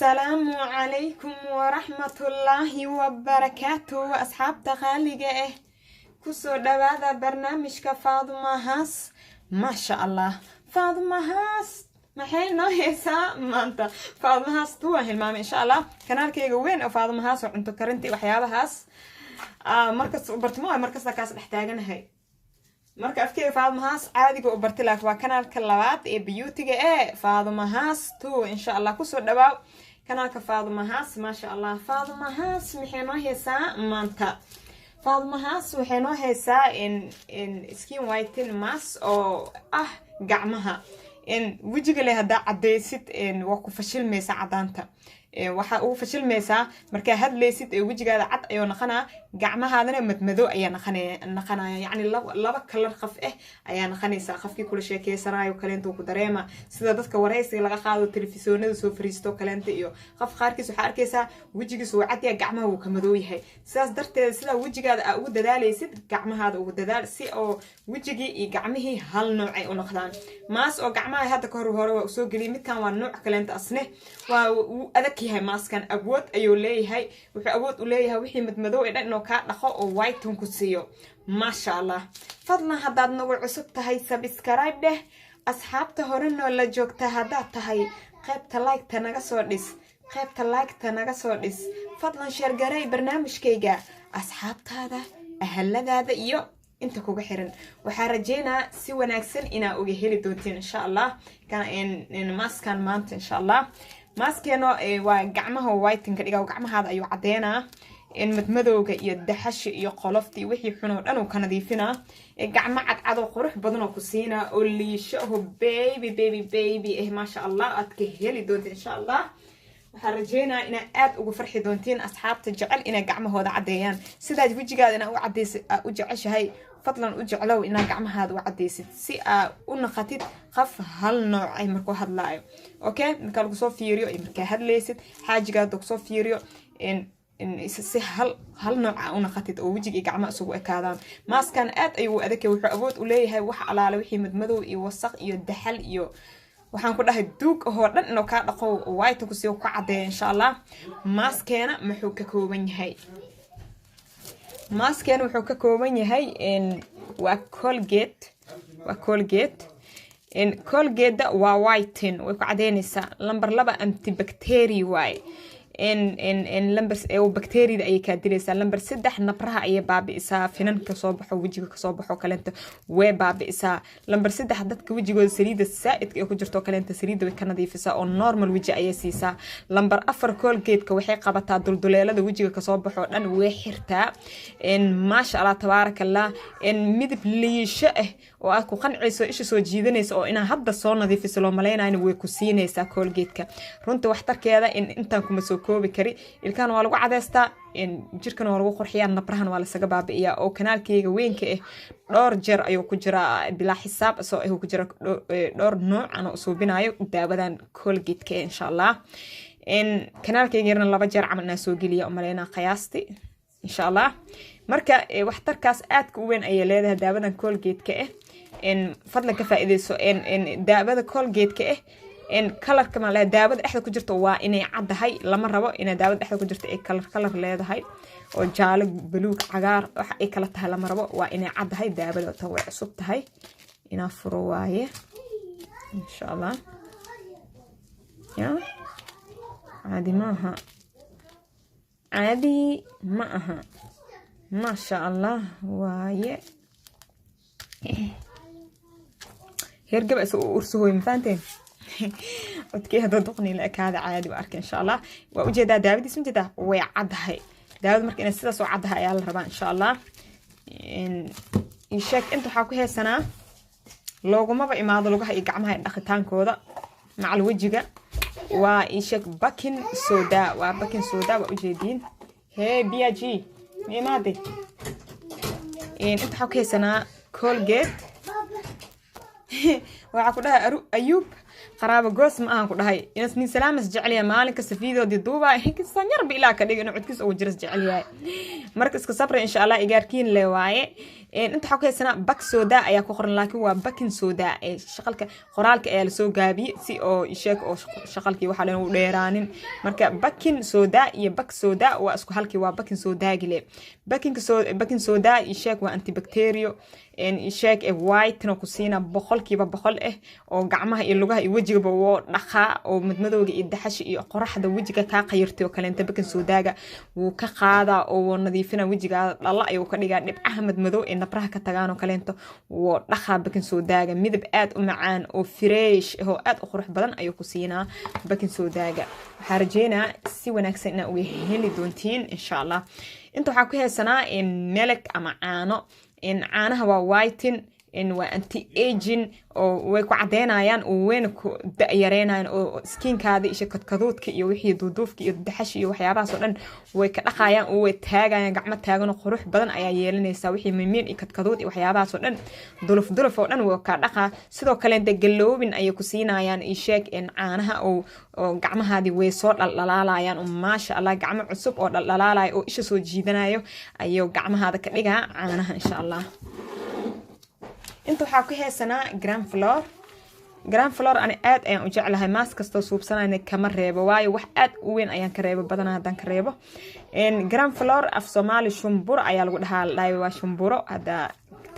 السلام عليكم ورحمة الله وبركاته أصحاب تخاليقه كسو دواذا برنامجك فاطمة هاس ما شاء الله فاطمة هاس maxay noo heesaa maanta Faadma Haas tuu hilmaam insha Allah kanaalkayga weyn oo Faadma Haas oo cunto karinti waxyaabahaas markas u bartimo markas kaas dhex taaganahay marka afkayga Faadma Haas caadiga u bartay laakiin waa kanaalka labaad ee beauty-ga ee Faadma Haas tuu insha Allah ku soo dhawaaw kanaalka Faadma Haas ma sha Allah Faadma Haas maxay noo heesaa maanta Faadma Haas waxay noo heesaa in skin whitening mask oo gacmaha إن وجهك له هذا عديسيت إن وقف فشل مسا عدانته وحقو فشل مسا مركا هاد ليسيت وجهك هذا عد أيو نخنا جعمه هذا متمذو أي نخنا يعني لبا كلر خف أي نخنا سخف كل شيء كيسراي وكلنتو كدريمة سدادك ورئيس لقى خاضو التلفزيون سو فريستو كلنت إيو خف خاركيس وحاركيسا وجهك سو عدي جعمه وكمذو يهي ساس درت سلا وجهك هذا أود ده ليسيت جعمه هذا أود ده سي أو وجهي جعمه هل نوعي ونخدان ماس أو جعمه هذا كهرو سو قليل كان والنوع كلنت أصله وأذكي هاي ماس كان أبود أيو لي هاي وحي أبود وليها وحي متمدو إنه كان نخو وايت كسيو ما شاء الله فضلا هذا نوع عصب تهي سبسكرايب ده أصحاب تهورن ولا جوك تهدا تهي قيبت لايك تناقصوديس قيبت لايك تناقصوديس فضلا شرقري برنامج كيجا أصحاب هذا أهل هذا إيو انت كوغا خيرن waxaa rajeynaa si wanaagsan ina uga heli doontiin insha Allah kan in maskan maanta insha Allah maskeeno waa gacmaha whitening ka dhigaa gacmahaada ayuu cadeena in madmadowga iyo daxash iyo qolofti wixii xuno dhan uu ka nadiifina gacmo cad oo qurux badan oo ku siina oo liisho baby ma sha Allah aad ka heli doontiin insha Allah waxaan rajeynaa in aad ugu farxi doontiin asxaabta jecel in gacmahooda cadeeyaan sidaad wajigaada ina u cadeysay u jeceshahay fadlan u jeclow in gacmahaada u cadeysid si aad u naqatid qaf hal nooc ay markuu hadlaayo okay marka lagu soo fiiriyo marka hadlaysid xaajigaada ku soo fiiriyo in si hal nooc u naqatid oo wajiga gacmaha isugu ekaadaan maskan aad ayuu adag wuxuu awood u leeyahay wax alaale wixii madmadow iyo wasaq iyo daxal iyo waxaan ku dhahay duug oo dhan inuu ka dhaqo white ku soo ku cadeeyo insha Allah maskeena muxuu ka kooban yahay maskeena wuxuu ka kooban yahay in waa Colgate in Colgate waa whitening way ku cadeynaysaa lambar 2 antibacterial way in lambar oo bacteria ay ka dilaysaa lambar 3 nabraha ay baabi'isaa finan ka soo baxo wajiga ka soo baxo kalenta way baabi'isaa lambar 3 dadka wajigooda saliida saaidka ay ku jirto kalenta saliida way ka nadiifisaa oo normal waji ay siisaa lambar 4 Colgate ka waxay qabataa dulduleelada wajiga ka soo baxo dhan way xirtaa in ma sha Allah tabarakallah in midab liisho oo aad ku qancayso isha soo jiidanayso oo ina hadda soo nadiifiso loo maleynaayo way ku siinaysaa Colgate ka runta waxtarkeeda in intaan kuma soo koobi kari ilkaan waa lagu cadeystaa in jirkan waa lagu qurxiyaa nabrahan waa la saga baabi'iyaa oo kanaalkayga weynka dhowr jeer ayuu ku jiraa bila xisaab soo ay ku jira dhowr nooc aan u suubinayo daawadan Colgate ka insha Allah in kanaalkayga 2 jeer camal soo geliya umaleena qiyaasti insha Allah marka waxtarkaas aad ku weyn ay leedahay daawadan Colgate ka in fadlan ka faa'iideyso in daawada Colgate ka in color kama la daawada dhexda ku jirto waa inay cadahay lama rabo in daawada dhexda ku jirto ay color leedahay oo jaalo buluug cagaar wax ay kala tahay lama rabo waa inay cadahay daawada tan way cusub tahay ina furo waaye insha Allah ya عادي معها ما شاء الله وايه هرجع بس أرسوه مفانتين أوكي هذا دقني لك هذا عادي وأركن إن شاء الله وأوجد داود اسمه ده ويعدها داود مركن السادس وعدها يا الربان إن شاء الله إن شاك أنتوا حاكوا هي السنة لو ما بقى ما ضلوا هاي جمعها الأختان كودا مع الوجهة وإن شاك باكن سودا وباكن سودا وأوجدين هي بي جي ما دي إن أنتوا حاكوا هي السنة Colgate waxaa ku dhahay Ayub qaraabo goos ma aan ku dhahay inasni salaamas jeceliya maalin kasta video di duuba kisan yar bi ilaa ka dhigin codkiis oo jiras jeceliyahay marka iska sabra insha Allah igaarkiin le waaye inta waxa ku heysana bak sooda ayaa ku qoran laakiin waa bakin sooda ee shaqalka qoraalka ee la soo gaabiyay si oo sheeg oo shaqalkii waxa leen u dheeraanin marka bakin sooda iyo bak sooda waa isku halkii waa bakin sooda gile bakin sooda iyo sheeg waa antibacterio sheeg ee white na ku siina boqolkiiba boqol oo gacmaha iyo lugaha iyo wajiga oo dhaqa oo madmadowga iyo daxash iyo qoraxda wajiga ka qayrtay oo kale inta bakin soodaaga wuu ka qaada oo nadiifina wajiga dhalla ayuu ka dhigaa dhibcaha madmadow ee nabraha ka tagaan oo kale inta wuu dhaqa bakin soodaaga midab aad u macaan oo fresh oo aad u qurux badan ayuu ku siinaa bakin soodaaga waxa rajeynaa si wanaagsan inaad u heli doontiin insha Allah inta waxa ku heesanaa melek ama caano caanaha waa whiten waa anti aging oo way ku cadeynayaan oo weyn ku yareynayaan oo skinkaada isha kadkadoodka iyo wixii duuduufka iyo daxash iyo waxyaabahaas oo dhan way ka dhaqayaan oo way taagayaan gacmo taagan oo qurux badan ayaa yeelanaysa wixii mimiin iyo kadkadood iyo waxyaabahaas oo dhan duluf oo dhan way ka dhaqa sidoo kale inta galoobin ay ku siinayaan isheeg caanaha oo gacmahaadi way soo dhalaalayaan oo maasha Allah gacmo cusub oo dhalaalay oo isha soo jiidanayo ayuu gacmahaada ka dhigaa caanaha insha Allah inta waxa ku heesanaa gram floor ani aad ayaan u jeclahay maas kasto suubsanayna kama reebo waayo wax aad u weyn ayaan ka reebo badanaa hadan ka reebo gram floor af Soomaali shumbur ayaa lagu dhahaa waa shumburo hada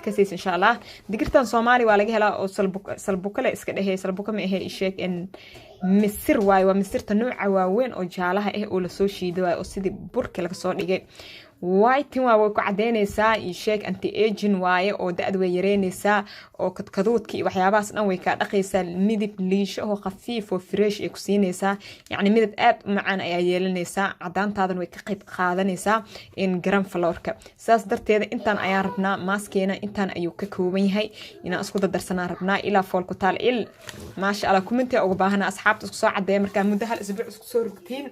kaseys insha Allah digirtan Soomaali waa laga helaa oo salbuka la iska dhahay salbuka ma ahay sheeg misir waayo waa misirta nooca waaweyn oo jaalaha oo la soo shiiday oo sidii burka laga soo dhigay white waa way ku cadeynaysaa sheeg anti aging waaye oo da'd way yareynaysaa oo kadkadoodka iyo waxyaabahaas dhan way ka dhaqaysaa midab liisho oo khafiif oo fresh ay ku siinaysaa yani midab aad u macaan ayaa yeelanaysaa cadaantaadan way ka qayb qaadanaysaa gram floorka saas darteeda intaan ayaan rabnaa maskeena intaan ayuu ka kooban yahay inaan isku darsanaa rabnaa ilaa fool ku taal maasha Allah kumintii ugu baahana asxaabta isku soo cadeey marka muddo hal isbuuc isku soo rugtiin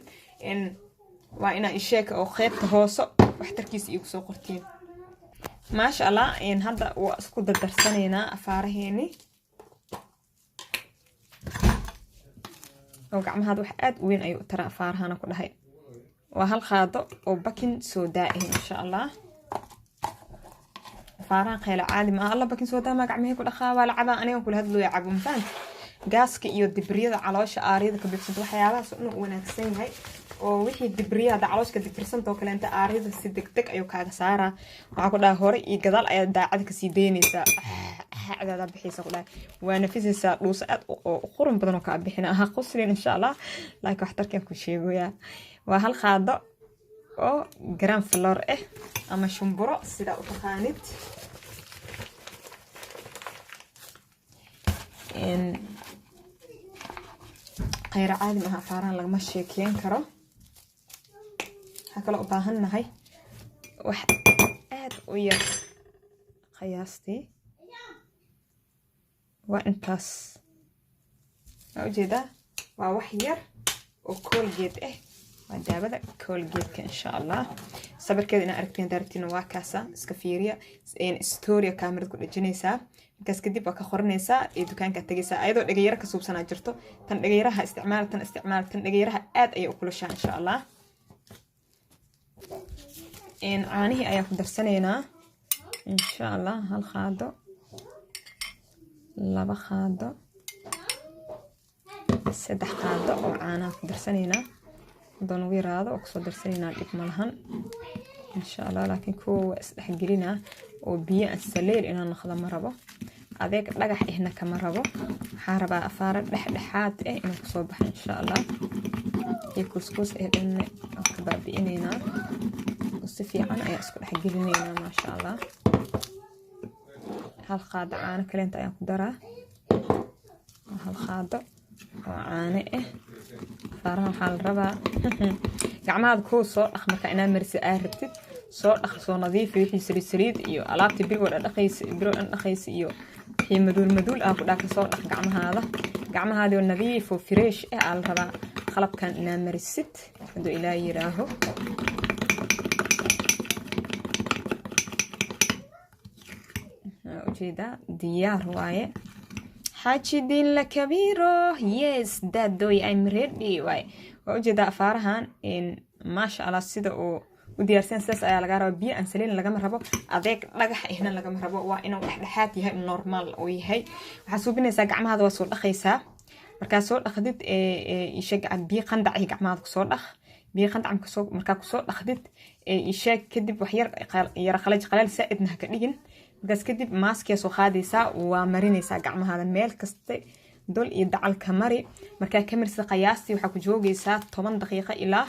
waa ina isheek oo qaybta hoose waxtarkiisa igu soo qortiin maasha Allah hadda waa isku darsanayna afaaraheeni oo gacmahaada wax aad u weyn ay u tara afaarahana ku dhahay waa hal qaado oo bakin sooda insha Allah afaaraha qayla caadi ma Allah bakin sooda ma gacmahay ku dhaqaa waa la cabaa aniga kula hadlooya cabun faan gaaska iyo dibriyada caloosha aariyada ka bixisay waxyaabahaas oo wanaagsan yahay oo wixii dibriyada calooshka dibirsanto kale inta aariyada si degdeg ayuu kaaga saara waxa ku dhahay hore iyo gadaal ayaa daacad ka sii deynaysa xaqada bixisa ku dhahay waa nafisaysa dhuus aad oo qurun badan oo ka bixina aha qosrin insha Allah laakiin waxtarkan ku sheegoya waa hal qaado oo gram floor ama shumburo sida u taqaanid غير عادي ما فاران لما شيكين كرو هكذا u baahannahay wax aad u yar qiyaastii waa intaas ujeeda waa wax yar oo Colgate waa daawada Colgate insha Allah sabirkeeda ina aragteen daartiin waa kaasa iska fiiriya story camera ku dhajinaysa intaas kadib waa ka qoranaysa ee dukaanka tagaysa ayadoo dhagayara ka suubsanaa jirto tan dhagayaraha isticmaal tan dhagayaraha aad ay u kulushaa insha Allah caanihi ayaa ku darsanaynaa insha Allah hal qaado laba qaado saddex qaado oo caanaha ku darsanaynaa doon weeraado oo soo darsanaynaa dib malahan insha Allah laakiin kuwa isdhex gelina oo biyo asaleer inaan naqdo ma rabo adeeg dhagax ihna kama rabo waxaan rabaa afaar dhexdhexaad inuu ku soo baxo insha Allah iyo kuskus dhan ka baabi'inayna si fiican ayaa isku dhex gelinayna ma sha Allah hal qaado caano kale inta ayaan ku daraa hal qaado oo caano afaaraha waxaa la rabaa gacmahaada kuu soo dhaq marka inaad marsi aad rabtid soo dhaq soo nadiif wixii saliid iyo alaabtii biro dhaqaysa iyo wixii maduul ku dhaaka soo dhaq gacmahaada oo nadiif oo fresh la rabaa qalabkan inaad marisid haduu Ilaahay yiraaho ujeeda diyaar waaye حاجي دين لكبيرو yes that doy I'm ready واي وجد أفارهان إن ما شاء الله سيدا وديارسين ساس ayaa laga rabo biyo aan saliin laga marabo adeeg dhagax ihna laga marabo waa inuu dhexdhexaad yahay normal oo yahay waxa suubinaysa gacmahada waa soo dhaqaysa marka soo dhaqdid isheeg biyo qandac ay gacmahada ku soo dhaq biyo qandac ku soo marka ku soo dhaqdid isheeg kadib wax yar qalal saaidna ka dhigin markaas kadib maaskiya soo qaadaysa waa marinaysa gacmahada meel kasta dol iyo dacal ka mari marka kamirsa qiyaastii waxa ku joogaysa 10 daqiiqo ilaa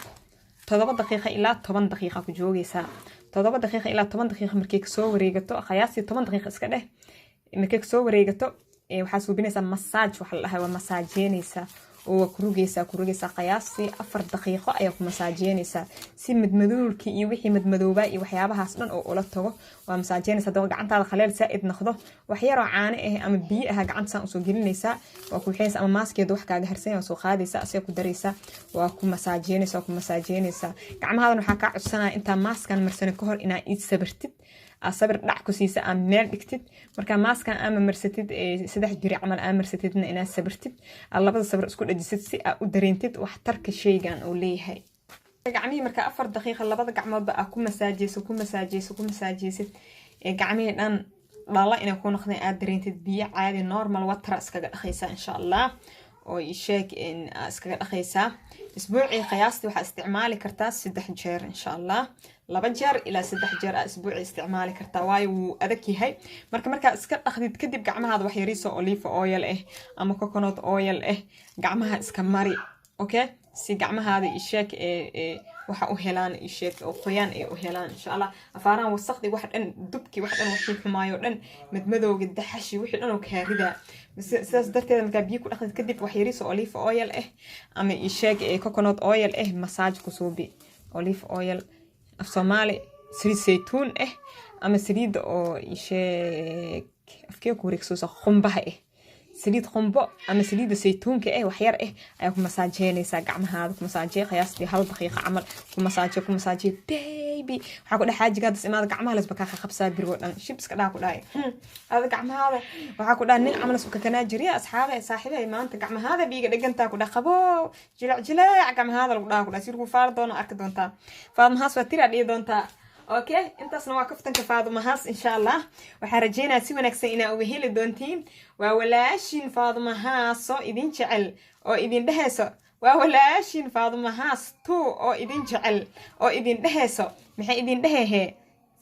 7 daqiiqo ilaa 10 daqiiqo ku joogaysa 7 daqiiqo ilaa 10 daqiiqo markay ka soo wareegato qiyaastii 10 daqiiqo iska dheh markay ka soo wareegato waxa suubinaysa massage waxa la dhahay waa masaajeynaysa oo ku rugaysa qiyaastii 4 daqiiqo ayaa ku masaajeynaysa si madmadowlki iyo wixii madmadowba iyo waxyaabahaas dhan oo ula tago waa masaajeynaysa dad gacantaada khaleel saaid noqdo wax yar oo caano ah ama biyo ah gacanta soo gelinaysa waa ku xeeysa ama maskeeda wax kaaga harsan soo qaadaysa asay ku daraysa waa ku masaajeynaysa gacmahaadan waxa ka codsanaa inta maskan marsan ka hor inaa ii sabartid sabir dhac ku siisa aan meel dhigtid marka maskan ama marsatid 3 jiri camal aan marsatidna inaa sabirtid labada sabir isku dhajisid si aad u dareentid wax tarka shaygan oo leeyahay gacmihi marka 4 daqiiqo labada gacmoodba aad ku masaajeysid gacmihi dhan dhalla inay ku noqdeen aad dareentid biyo caadi normal water iskaga dhaqaysa insha Allah oo isheeg in iskaga dhaqaysa isbuucii qiyaastii waxa isticmaali kartaa 3 jeer insha Allah 2 jeer ilaa 3 jeer isbuucii isticmaali kartaa waayo wuu adag yahay marka iska dhaqdid kadib gacmahada wax yariiso olive oil ama coconut oil gacmaha iska mari okay si gacmahada isheeg waxa u helaan isheeg oo qoyaan ay u helaan insha Allah afaaraan wasaqdi wax dhan dubki wax dhan wixii xumaayo dhan madmadowga daxashi wixii dhan oo kaarida sidaas darteed marka biyo ku dhaqdid kadib wax yariiso olive oil ama isheeg coconut oil massage ku suubi olive oil af Soomaali saliid saytuun ama saliid oo isheeg afkee ku wareegso qumbaha saliid qumbo ama saliid saytuunka wax yar ayaa ku masaajeynaysa gacmahada ku masaajey qiyaastii 1 daqiiqo camal ku masaajey baby waxa ku dhaxaajigaad ismaad gacmaha lasba ka qabsaa birgo dhan shibska dhaa ku dhaay aad gacmahada waxa ku dhaa nin camal isku kana jiriya saaxiibay maanta gacmahada biiga dhiganta ku dhaqabo jilac gacmahada lagu dhaa ku dhaa sirku faar doona arki doonta faadmahaas waa tira dhii doonta okay intaasna waa kaftanka faadmahaas insha Allah waxa rajeynaa si wanaagsan inaa uga heli doontiin waa walaashin faadmahaas oo idin jecel oo idin dhahayso waa walaashin faadmahaas oo idin jecel oo idin dhahayso maxay idin dhahahe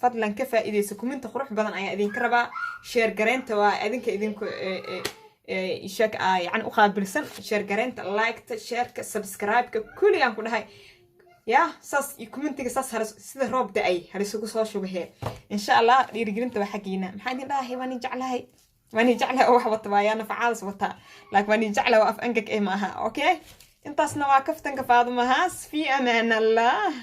fadlan ka faa'iideyso kuminta qurux badan ayaa idin ka rabaa share gareenta waa idinka idinku ishak yani u qaabilsan share gareenta like share subscribe kulli aan ku dhahay يا ساس يكومنتي ساس هرس سيده روب داي هرسوق سو شوبه ان شاء الله ديرجرينتا وحقينا maxay dhahay wani jeclahay oo wax wata waayana facaals wata laakiin wani jeclahay af angak maaha okay intaasna waa kaftanka faadmahaas fi amaan Allah